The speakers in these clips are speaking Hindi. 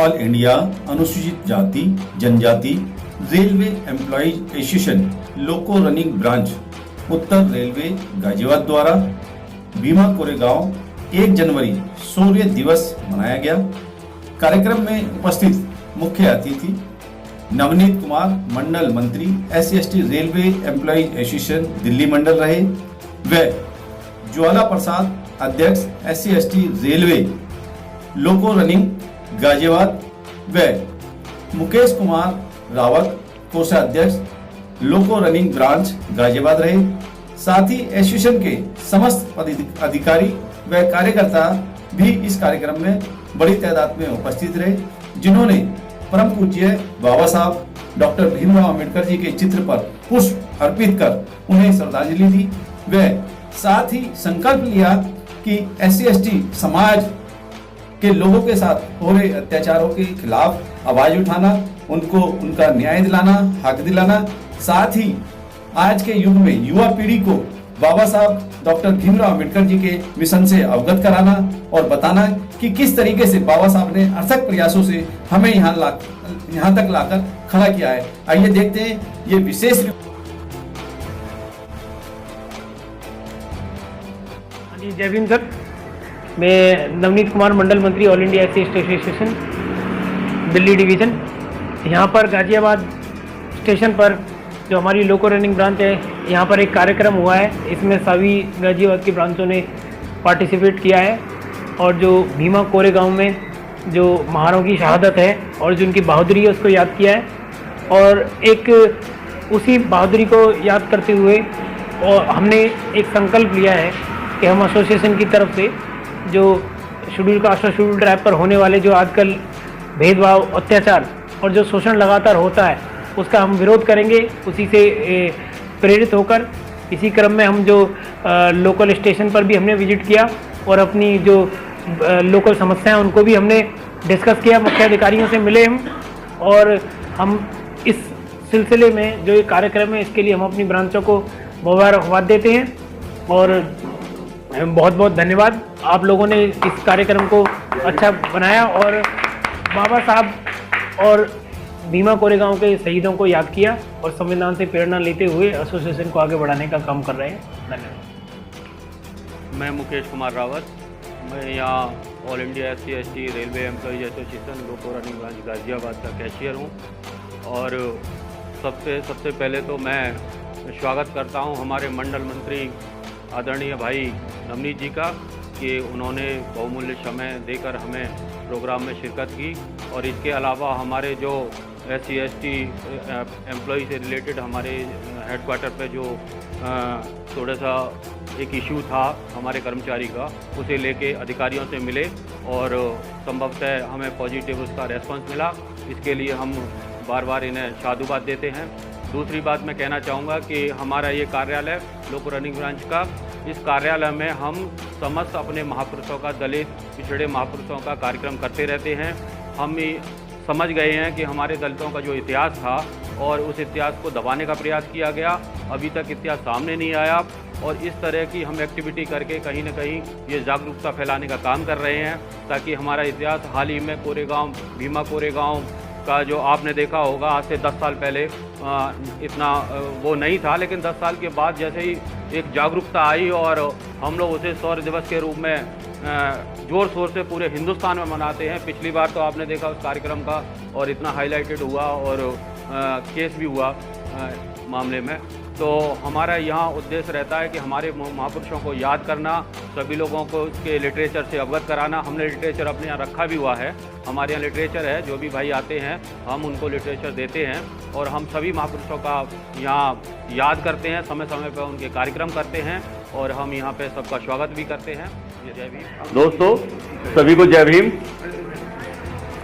ऑल इंडिया अनुसूचित जाति जनजाति railway employees association loco running branch उत्तर रेलवे गाजियाबाद द्वारा भीमा कोरेगांव 1 जनवरी शौर्य दिवस मनाया गया। कार्यक्रम में उपस्थित मुख्य अतिथि नवनीत कुमार मंडल मंत्री SC/ST railway employees association Delhi मंडल रहे व ज्वाला प्रसाद अध्यक्ष SC/ST रेलवे लोको रनिंग गाजियाबाद व मुकेश कुमार रावत कोषाध्यक्ष लोको रनिंग ब्रांच गाजियाबाद रहे। साथ ही एसोसिएशन के समस्त अधिकारी व कार्यकर्ता भी इस कार्यक्रम में बड़ी तादाद में उपस्थित रहे, जिन्होंने परम पूज्य बाबा साहब डॉक्टर भीमराव अंबेडकर जी के चित्र पर पुष्प अर्पित कर उन्हें श्रद्धांजलि दी व साथ ही संकल्प लिया कि SC/ST समाज के लोगों के साथ हो रहे अत्याचारों के खिलाफ आवाज उठाना, उनको उनका न्याय दिलाना, हक दिलाना, साथ ही आज के युग में युवा पीढ़ी को बाबा साहब डॉक्टर भीमराव अंबेडकर जी के मिशन से अवगत कराना और बताना कि किस तरीके से बाबा साहब ने अथक प्रयासों से हमें यहाँ तक लाकर खड़ा किया है। आइए देखते हैं ये विशेष। जी जय भीम सर, मैं नवनीत कुमार मंडल मंत्री all India SC/ST association Delhi division. यहाँ पर गाजियाबाद स्टेशन पर जो हमारी लोको रनिंग ब्रांच है, यहाँ पर एक कार्यक्रम हुआ है। इसमें सभी गाजियाबाद की ब्रांचों ने पार्टिसिपेट किया है और जो भीमा कोरेगांव में जो महाराओं की शहादत है और जो उनकी बहादुरी है उसको याद किया है। और एक उसी बहादुरी को याद करते हुए और हमने एक संकल्प लिया है कि हम एसोसिएशन की तरफ से जो शेड्यूल कास्ट और शेड्यूल ट्राइब पर होने वाले जो आजकल भेदभाव, अत्याचार और जो शोषण लगातार होता है उसका हम विरोध करेंगे। उसी से प्रेरित होकर इसी क्रम में हम जो लोकल स्टेशन पर भी हमने विजिट किया और अपनी जो लोकल समस्याएं उनको भी हमने डिस्कस किया, मुख्य अधिकारियों से मिले हम। और हम इस सिलसिले में जो ये कार्यक्रम है इसके लिए हम अपनी ब्रांचों को मुबारकबाद देते हैं और बहुत बहुत धन्यवाद। आप लोगों ने इस कार्यक्रम को अच्छा बनाया और बाबा साहब और भीमा कोरेगांव के शहीदों को याद किया और संविधान से प्रेरणा लेते हुए एसोसिएशन को आगे बढ़ाने का काम कर रहे हैं। धन्यवाद। मैं मुकेश कुमार रावत, मैं यहाँ all India SC/ST railway employees association loco running branch Ghaziabad का कैशियर हूँ। और सबसे पहले तो मैं स्वागत करता हूँ हमारे मंडल मंत्री आदरणीय भाई नवनीत जी का कि उन्होंने बहुमूल्य समय देकर हमें प्रोग्राम में शिरकत की। और इसके अलावा हमारे जो SC/ST एम्प्लॉई से रिलेटेड हमारे हेडक्वार्टर पे जो थोड़ा सा एक इशू था हमारे कर्मचारी का, उसे लेके अधिकारियों से मिले और संभवतः हमें पॉजिटिव उसका रेस्पॉन्स मिला। इसके लिए हम बार बार इन्हें साधुवाद देते हैं। दूसरी बात मैं कहना चाहूँगा कि हमारा ये कार्यालय लोको रनिंग ब्रांच का, इस कार्यालय में हम समस्त अपने महापुरुषों का, दलित पिछड़े महापुरुषों का कार्यक्रम करते रहते हैं। हम समझ गए हैं कि हमारे दलितों का जो इतिहास था और उस इतिहास को दबाने का प्रयास किया गया, अभी तक इतिहास सामने नहीं आया। और इस तरह की हम एक्टिविटी करके कहीं ना कहीं ये जागरूकता फैलाने का काम कर रहे हैं ताकि हमारा इतिहास हाल ही में कोरेगांव, भीमा कोरेगांव का जो आपने देखा होगा आज से 10 साल पहले इतना वो नहीं था, लेकिन 10 साल के बाद जैसे ही एक जागरूकता आई और हम लोग उसे शौर्य दिवस के रूप में ज़ोर शोर से पूरे हिंदुस्तान में मनाते हैं। पिछली बार तो आपने देखा उस कार्यक्रम का और इतना हाईलाइटेड हुआ और केस भी हुआ मामले में। तो हमारा यहाँ उद्देश्य रहता है कि हमारे महापुरुषों को याद करना, सभी लोगों को उसके लिटरेचर से अवगत कराना। हमने लिटरेचर अपने यहाँ रखा भी हुआ है, हमारे यहाँ लिटरेचर है, जो भी भाई आते हैं हम उनको लिटरेचर देते हैं और हम सभी महापुरुषों का यहाँ याद करते हैं, समय समय पर उनके कार्यक्रम करते हैं और हम यहाँ पे सबका स्वागत भी करते हैं। जय भीम। दोस्तों सभी को जय भीम।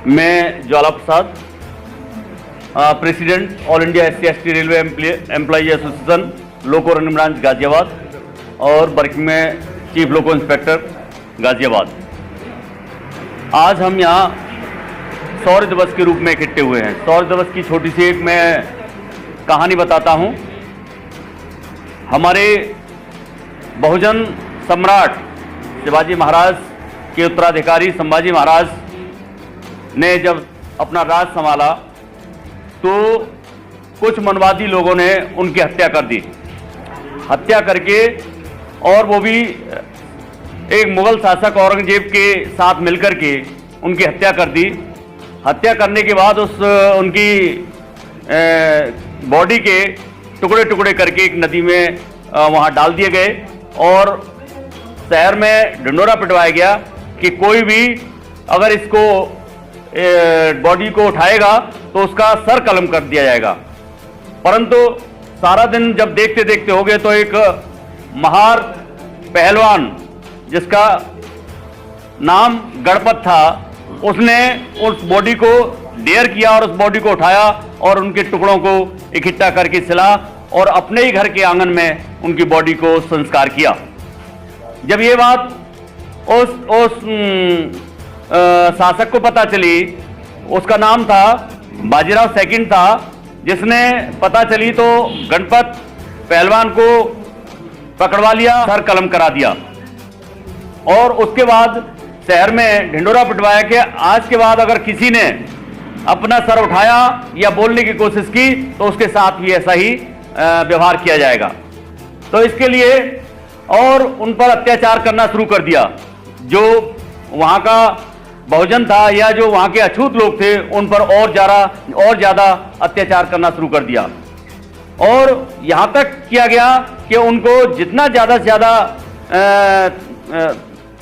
मैं Jwala Prasad, president all India SC/ST railway employee association loco running branch Ghaziabad और वर्किंग में चीफ लोको इंस्पेक्टर गाजियाबाद। आज हम यहाँ शौर्य दिवस के रूप में इकट्ठे हुए हैं। शौर्य दिवस की छोटी सी एक मैं कहानी बताता हूँ। हमारे बहुजन सम्राट शिवाजी महाराज के उत्तराधिकारी संभाजी महाराज ने जब अपना राज संभाला तो कुछ मनवादी लोगों ने उनकी हत्या कर दी। हत्या करके, और वो भी एक मुगल शासक औरंगजेब के साथ मिलकर के उनकी हत्या कर दी। हत्या करने के बाद उनकी बॉडी के टुकड़े टुकड़े करके एक नदी में वहाँ डाल दिए गए और शहर में ढिंढोरा पिटवाया गया कि कोई भी अगर इसको बॉडी को उठाएगा तो उसका सर कलम कर दिया जाएगा। परंतु सारा दिन जब देखते देखते हो गए तो एक महार पहलवान जिसका नाम गणपत था, उसने उस बॉडी को डेयर किया और उस बॉडी को उठाया और उनके टुकड़ों को इकट्ठा करके सिला और अपने ही घर के आंगन में उनकी बॉडी को संस्कार किया। जब ये बात उस शासक को पता चली, उसका नाम था बाजीराव सेकंड था, जिसने पता चली तो गणपत पहलवान को पकड़वा लिया, सर कलम करा दिया और उसके बाद शहर में ढिंढोरा पिटवाया कि आज के बाद अगर किसी ने अपना सर उठाया या बोलने की कोशिश की तो उसके साथ भी ऐसा ही व्यवहार किया जाएगा। तो इसके लिए और उन पर अत्याचार करना शुरू कर दिया। जो वहाँ का बहुजन था या जो वहाँ के अछूत लोग थे उन पर और ज़्यादा अत्याचार करना शुरू कर दिया और यहाँ तक किया गया कि उनको जितना ज़्यादा से ज़्यादा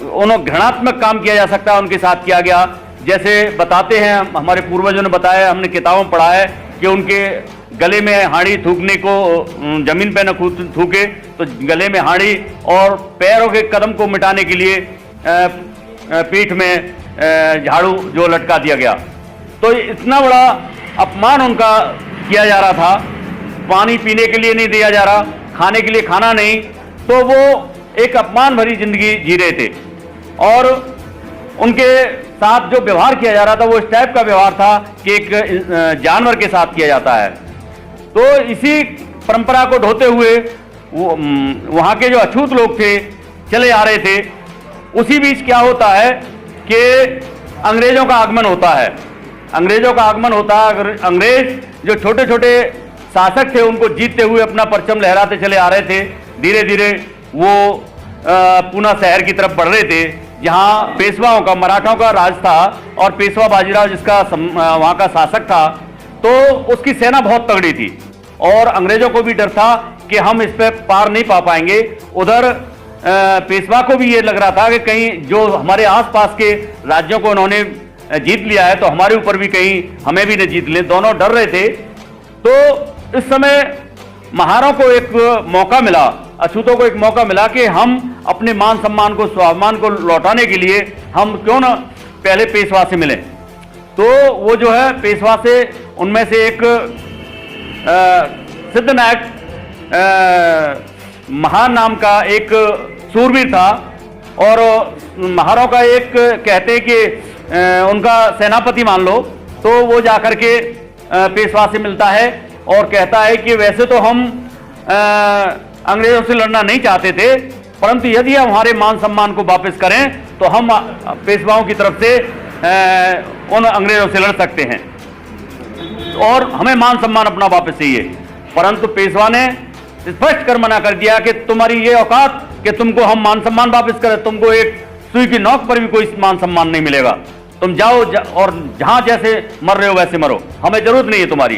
उन्होंने घृणात्मक काम किया जा सकता है उनके साथ किया गया। जैसे बताते हैं, हमारे पूर्वजों ने बताया, हमने किताबों में पढ़ा है कि उनके गले में हांडी थूकने को, जमीन पे न थूके तो गले में हांडी, और पैरों के कदम को मिटाने के लिए पीठ में झाड़ू जो लटका दिया गया। तो इतना बड़ा अपमान उनका किया जा रहा था। पानी पीने के लिए नहीं दिया जा रहा, खाने के लिए खाना नहीं, तो वो एक अपमान भरी जिंदगी जी रहे थे और उनके साथ जो व्यवहार किया जा रहा था वो इस टाइप का व्यवहार था कि एक जानवर के साथ किया जाता है। तो इसी परंपरा को ढोते हुए वहाँ के जो अछूत लोग थे चले आ रहे थे। उसी बीच क्या होता है कि अंग्रेजों का आगमन होता है। अंग्रेजों का आगमन होता है। अंग्रेज जो छोटे छोटे शासक थे उनको जीतते हुए अपना परचम लहराते चले आ रहे थे। धीरे धीरे वो पूना शहर की तरफ बढ़ रहे थे, जहाँ पेशवाओं का, मराठों का राज था और पेशवा बाजीराव जिसका वहाँ का शासक था, तो उसकी सेना बहुत तगड़ी थी और अंग्रेजों को भी डर था कि हम इस पे पार नहीं पा पाएंगे। उधर पेशवा को भी ये लग रहा था कि कहीं जो हमारे आसपास के राज्यों को उन्होंने जीत लिया है तो हमारे ऊपर भी कहीं हमें भी न जीत ले। दोनों डर रहे थे। तो इस समय महारों को एक मौका मिला, अछूतों को एक मौका मिला कि हम अपने मान सम्मान को, स्वाभिमान को लौटाने के लिए हम क्यों न पहले पेशवा से मिलें। तो वो जो है पेशवा से, उनमें से एक सिद्धनायक महान नाम का एक सूरवीर था और महारों का एक कहते हैं कि उनका सेनापति मान लो। तो वो जाकर के पेशवा से मिलता है और कहता है कि वैसे तो हम अंग्रेजों से लड़ना नहीं चाहते थे, परंतु यदि हम हमारे मान सम्मान को वापस करें तो हम पेशवाओं की तरफ से उन अंग्रेजों से लड़ सकते हैं और हमें मान सम्मान अपना वापस चाहिए। परंतु पेशवा ने स्पष्ट कर मना कर दिया कि तुम्हारी ये औकात कि तुमको हम मान सम्मान वापस करें, तुमको एक सुई की नोक पर भी कोई मान सम्मान नहीं मिलेगा। तुम जाओ और जहां जैसे मर रहे हो वैसे मरो, हमें जरूरत नहीं है तुम्हारी।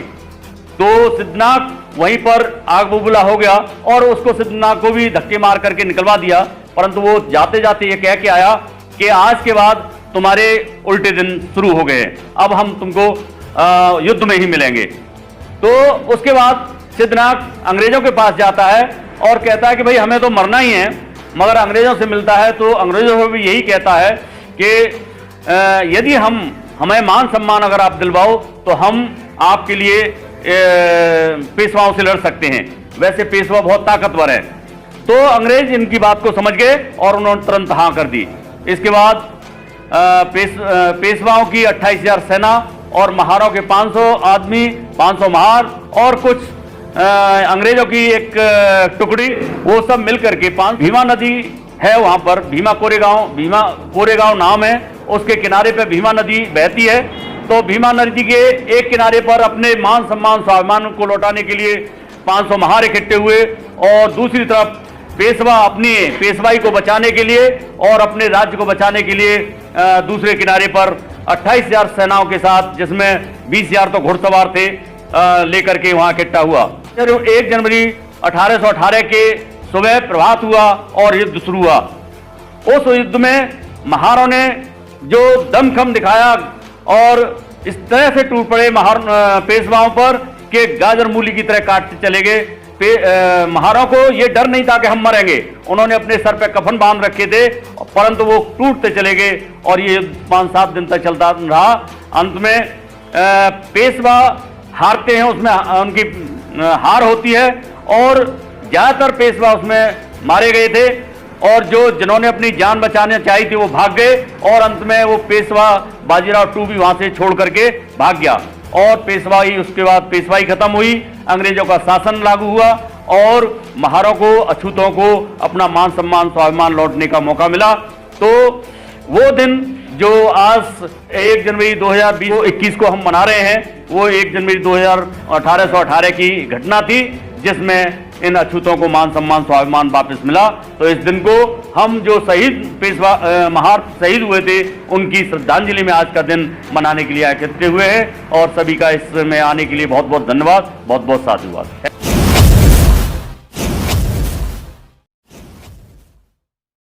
तो सिद्धनाथ वहीं पर आग बबूला हो गया और उसको सिद्धनाथ को भी धक्के मार करके निकलवा दिया। परंतु वो जाते जाते ये कह के आया कि आज के बाद तुम्हारे उल्टे दिन शुरू हो गए, अब हम तुमको युद्ध में ही मिलेंगे। तो उसके बाद सिद्धनाथ अंग्रेजों के पास जाता है और कहता है कि भाई हमें तो मरना ही है, मगर अंग्रेजों से मिलता है तो अंग्रेजों से भी यही कहता है कि यदि हमें मान सम्मान अगर आप दिलवाओ तो हम आपके लिए पेशवाओं से लड़ सकते हैं। वैसे पेशवा बहुत ताकतवर है। तो अंग्रेज इनकी बात को समझ गए और उन्होंने तुरंत हाँ कर दी। इसके बाद पेशवाओं की 28,000 सेना और महारों के 500 आदमी, 500 महार और कुछ अंग्रेजों की एक टुकड़ी, वो सब मिलकर के भीमा नदी है वहाँ पर, भीमा कोरेगांव नाम है, उसके किनारे पे भीमा नदी बहती है तो भीमा नदी के एक किनारे पर अपने मान सम्मान स्वाभिमान को लौटाने के लिए 500 महार इकट्ठे हुए और दूसरी तरफ पेशवा अपनी पेशवाई को बचाने के लिए और अपने राज्य को बचाने के लिए दूसरे किनारे पर 28,000 सेनाओं के साथ, जिसमें 20,000 तो घुड़सवार थे, लेकर के वहां इकट्ठा हुआ। फिर 1 जनवरी 1818 के सुबह प्रभात हुआ और युद्ध शुरू हुआ। उस युद्ध में महारों ने जो दमखम दिखाया और इस तरह से टूट पड़े पेशवाओं पर कि गाजर मूली की तरह काटते चले गए। महारों को यह डर नहीं था कि हम मरेंगे, उन्होंने अपने सर पे कफन बांध रखे थे, परंतु वो टूटते चले गए और ये 5-7 दिन तक चलता रहा। अंत में पेशवा हारते हैं, उसमें उनकी हार होती है और ज्यादातर पेशवा उसमें मारे गए थे और जिन्होंने अपनी जान बचाने चाहिए थी वो भाग गए और अंत में वो पेशवा बाजीराव टू भी वहां से छोड़ करके भाग गया और पेशवाई, उसके बाद पेशवाई खत्म हुई, अंग्रेजों का शासन लागू हुआ और महारों को, अछूतों को अपना मान सम्मान स्वाभिमान लौटने का मौका मिला। तो वो दिन जो आज 1 जनवरी 2021 को हम मना रहे हैं, वो 1 जनवरी 1818 की घटना थी जिसमें इन अछूतों को मान सम्मान स्वाभिमान वापस मिला। तो इस दिन को हम जो शहीद पेशवा महार शहीद हुए थे उनकी श्रद्धांजलि में आज का दिन मनाने के लिए एकत्रित हुए हैं और सभी का इसमें आने के लिए बहुत बहुत धन्यवाद, बहुत बहुत साधुवाद।